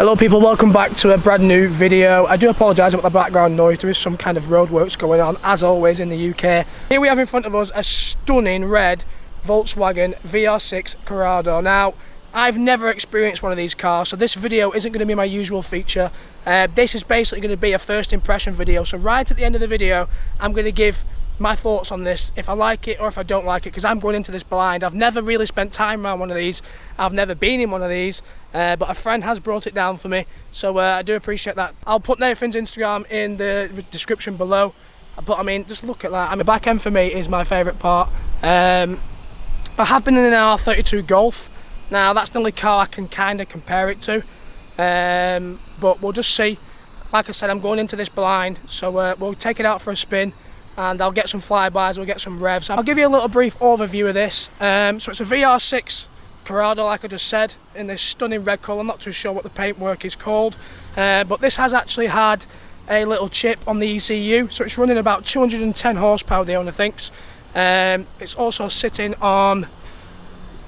Hello people, welcome back to a brand new video. I do apologise about the background noise, there is some kind of roadworks going on as always in the UK. Here we have in front of us a stunning red Volkswagen VR6 Corrado. Now, I've never experienced one of these cars, so this video isn't going to be my usual feature. This is basically going to be a first impression video, so right at the end of the video I'm going to give my thoughts on this, if I like it or if I don't like it, because I'm going into this blind. I've never really spent time around one of these, I've never been in one of these, but a friend has brought it down for me, so I do appreciate that. I'll put Nathan's Instagram in the description below, but I mean, just look at that. I mean, the back end for me is my favourite part. I have been in an R32 Golf. Now that's the only car I can kind of compare it to, but we'll just see. Like I said, I'm going into this blind, so we'll take it out for a spin and I'll get some flybys, we'll get some revs. I'll give you a little brief overview of this. So it's a VR6 Corrado, like I just said, in this stunning red colour. I'm not too sure what the paintwork is called, but this has actually had a little chip on the ECU, so it's running about 210 horsepower, the owner thinks. It's also sitting on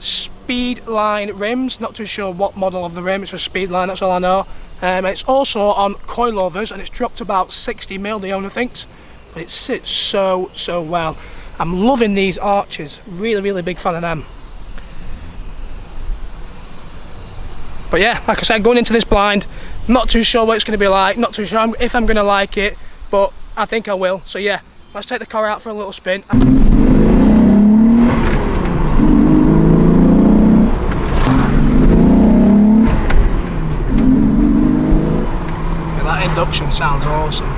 Speedline rims, not too sure what model of the rim, it's a Speedline, that's all I know. It's also on coilovers and it's dropped about 60mm, the owner thinks. But it sits so well. I'm loving these arches, really big fan of them. But yeah, like I said, going into this blind, not too sure what it's going to be like, not too sure if I'm going to like it, but I think I will. So yeah, let's take the car out for a little spin. That induction sounds awesome.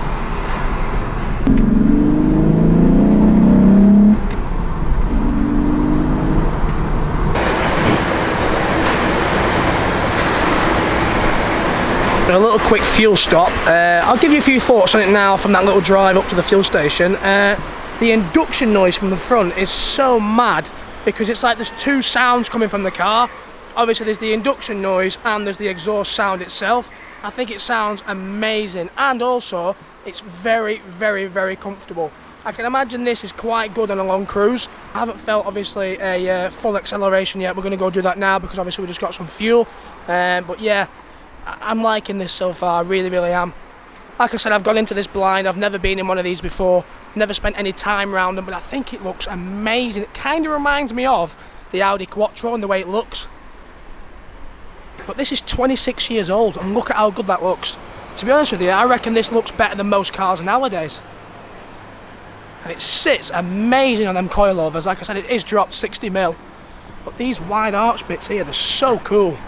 A little quick fuel stop. I'll give you a few thoughts on it now from that little drive up to the fuel station. The induction noise from the front is so mad because it's like there's two sounds coming from the car. Obviously there's the induction noise and there's the exhaust sound itself. I think it sounds amazing, and also it's very comfortable. I can imagine this is quite good on a long cruise. I haven't felt obviously a full acceleration yet. We're going to go do that now because obviously we just got some fuel, but yeah, I'm liking this so far, I really am. Like I said, I've gone into this blind, I've never been in one of these before, never spent any time around them, but I think it looks amazing. It kind of reminds me of the Audi Quattro and the way it looks. But this is 26 years old and look at how good that looks. To be honest with you, I reckon this looks better than most cars nowadays. And it sits amazing on them coilovers. Like I said, it is dropped 60mm. But these wide arch bits here, they're so cool.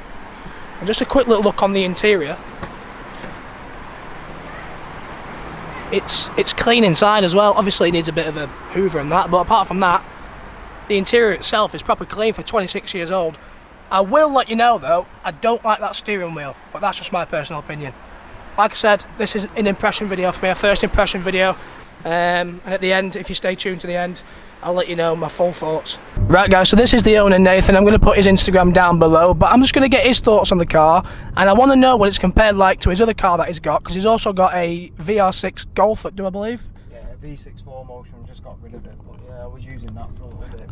And just a quick little look on the interior. It's clean inside as well. Obviously it needs a bit of a hoover and that, but apart from that, the interior itself is proper clean for 26 years old. I will let you know though, I don't like that steering wheel, but that's just my personal opinion. Like I said, this is an impression video for me, a first impression video, and at the end, if you stay tuned to the end, I'll let you know my full thoughts. Right guys, so this is the owner Nathan. I'm going to put his Instagram down below, but I'm just going to get his thoughts on the car, and I want to know what it's compared like to his other car that he's got, because he's also got a VR6 Golf, do I believe? Yeah, V6 4Motion, just got rid of it, but yeah, I was using that for a little bit.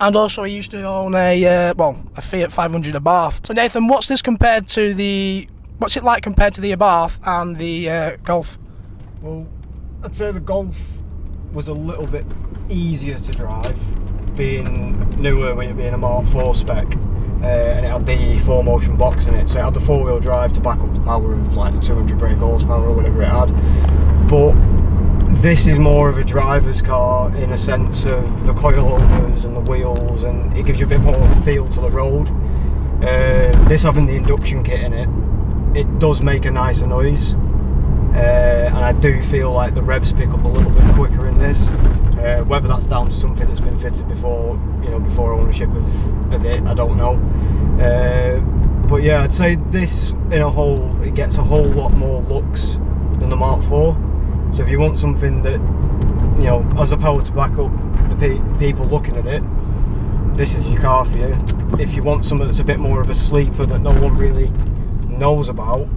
And also he used to own a Fiat 500 Abarth. So Nathan, what's it like compared to the Abarth and the Golf? Well, I'd say the Golf was a little bit easier to drive, being newer, with it being a Mark 4 spec, and it had the 4Motion box in it, so it had the 4-wheel drive to back up the power of like the 200 brake horsepower or whatever it had. But this is more of a driver's car in a sense of the coilovers and the wheels, and it gives you a bit more of a feel to the road. This having the induction kit in it does make a nicer noise, and I do feel like the revs pick up a little bit quicker in this. Whether that's down to something that's been fitted before, before ownership of it, I don't know. But yeah, I'd say this in a whole, it gets a whole lot more looks than the Mark 4. So if you want something that, has the power to back up the people looking at it, this is your car for you. If you want something that's a bit more of a sleeper that no one really knows about,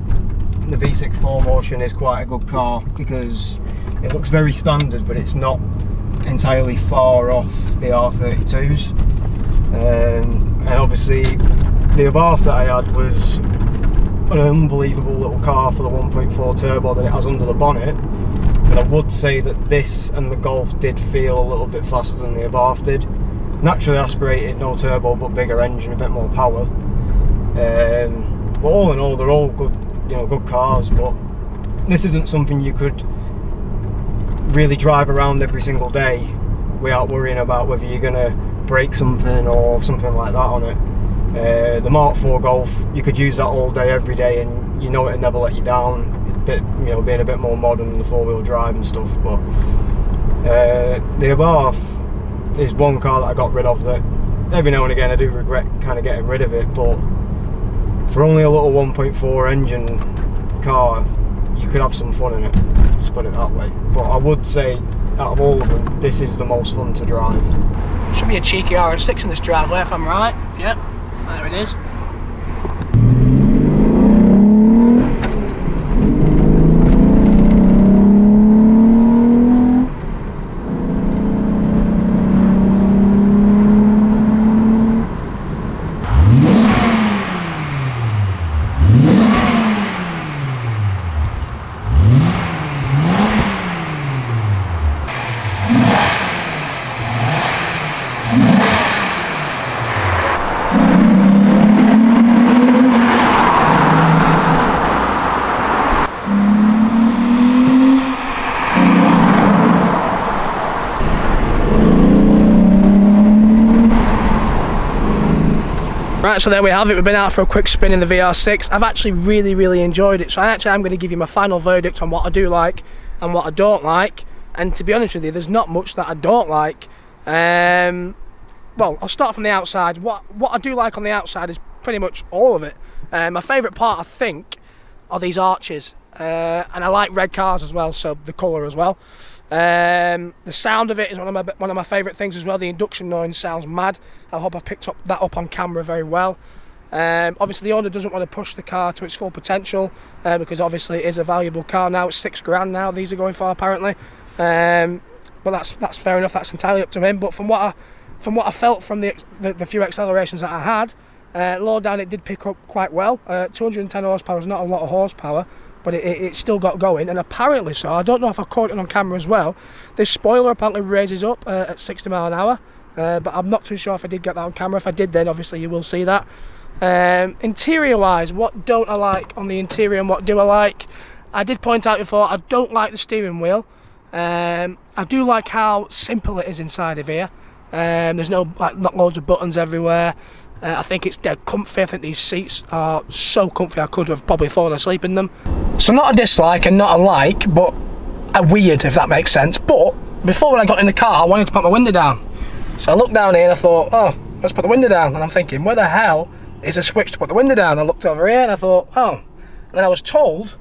the V6 4Motion is quite a good car because it looks very standard, but it's not entirely far off the R32s. And obviously the Abarth that I had was an unbelievable little car for the 1.4 turbo that it has under the bonnet, but I would say that this and the Golf did feel a little bit faster than the Abarth did. Naturally aspirated, no turbo, but bigger engine, a bit more power. But all in all, they're all good, you know, good cars. But this isn't something you could really drive around every single day without worrying about whether you're gonna break something or something like that on it. The Mark IV Golf, you could use that all day, every day, and you know it'd never let you down. Bit, you know, being a bit more modern than the four-wheel drive and stuff. But the Abarth is one car that I got rid of that every now and again I do regret kind of getting rid of it, but for only a little 1.4 engine car you could have some fun in it, just put it that way. But I would say out of all of them, this is the most fun to drive. Should be a cheeky RS6 in this driveway if I'm right. Yep, there it is. Right, so there we have it. We've been out for a quick spin in the VR6. I've actually really enjoyed it. So I'm going to give you my final verdict on what I do like and what I don't like. And to be honest with you, there's not much that I don't like. Well, I'll start from the outside. What I do like on the outside is pretty much all of it. My favourite part, I think, are these arches. And I like red cars as well, so the colour as well. The sound of it is one of my favourite things as well. The induction noise sounds mad. I hope I've picked that up on camera very well. Obviously the owner doesn't want to push the car to its full potential because obviously it is a valuable car now. It's £6,000 now these are going for apparently. But that's fair enough. That's entirely up to him. But from what I felt from the few accelerations that I had, low down it did pick up quite well. 210 horsepower is not a lot of horsepower, but it still got going, and apparently so, I don't know if I caught it on camera as well, this spoiler apparently raises up at 60 mile an hour, but I'm not too sure if I did get that on camera. If I did, then obviously you will see that. Interior wise, what don't I like on the interior and what do I like? I did point out before, I don't like the steering wheel. I do like how simple it is inside of here. There's not loads of buttons everywhere. I think it's dead comfy. I think these seats are so comfy I could have probably fallen asleep in them. So not a dislike and not a like, but a weird, if that makes sense. But before when I got in the car, I wanted to put my window down. So I looked down here and I thought, oh, let's put the window down. And I'm thinking, where the hell is a switch to put the window down? I looked over here and I thought, oh. And then I was told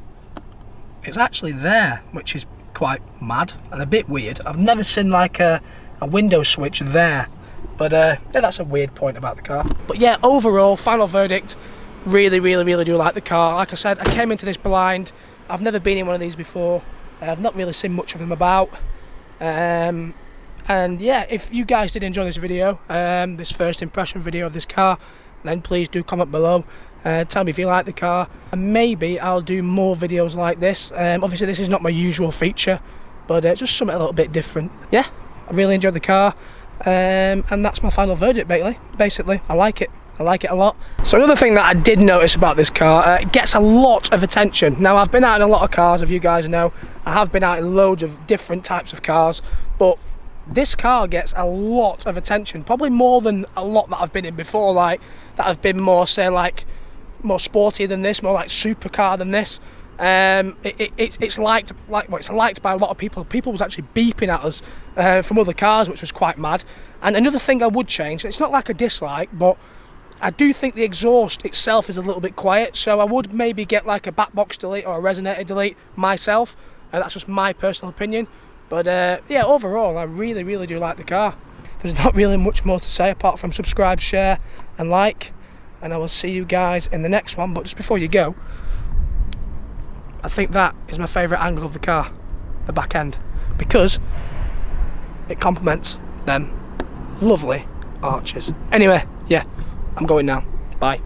it's actually there, which is quite mad and a bit weird. I've never seen like a window switch there. But yeah, that's a weird point about the car. But yeah, overall, final verdict, really do like the car. Like I said, I came into this blind. I've never been in one of these before. I've not really seen much of them about. And yeah, if you guys did enjoy this video, this first impression video of this car, then please do comment below. Tell me if you like the car. And maybe I'll do more videos like this. Obviously, this is not my usual feature, but it's just something a little bit different. Yeah, I really enjoyed the car. And that's my final verdict basically. I like it a lot. So another thing that I did notice about this car, it gets a lot of attention. Now I've been out in a lot of cars, if you guys know. I have been out in loads of different types of cars, but this car gets a lot of attention, probably more than a lot that I've been in before, like that have been more, say, like more sporty than this, more like supercar than this. It's liked by a lot of people. People was actually beeping at us from other cars, which was quite mad. And another thing I would change, it's not like a dislike, but I do think the exhaust itself is a little bit quiet, so I would maybe get like a back box delete or a resonator delete myself. That's just my personal opinion. But yeah, overall I really do like the car. There's not really much more to say apart from subscribe, share and like, and I will see you guys in the next one. But just before you go, I think that is my favourite angle of the car, the back end, because it complements them lovely arches. Anyway, yeah, I'm going now. Bye.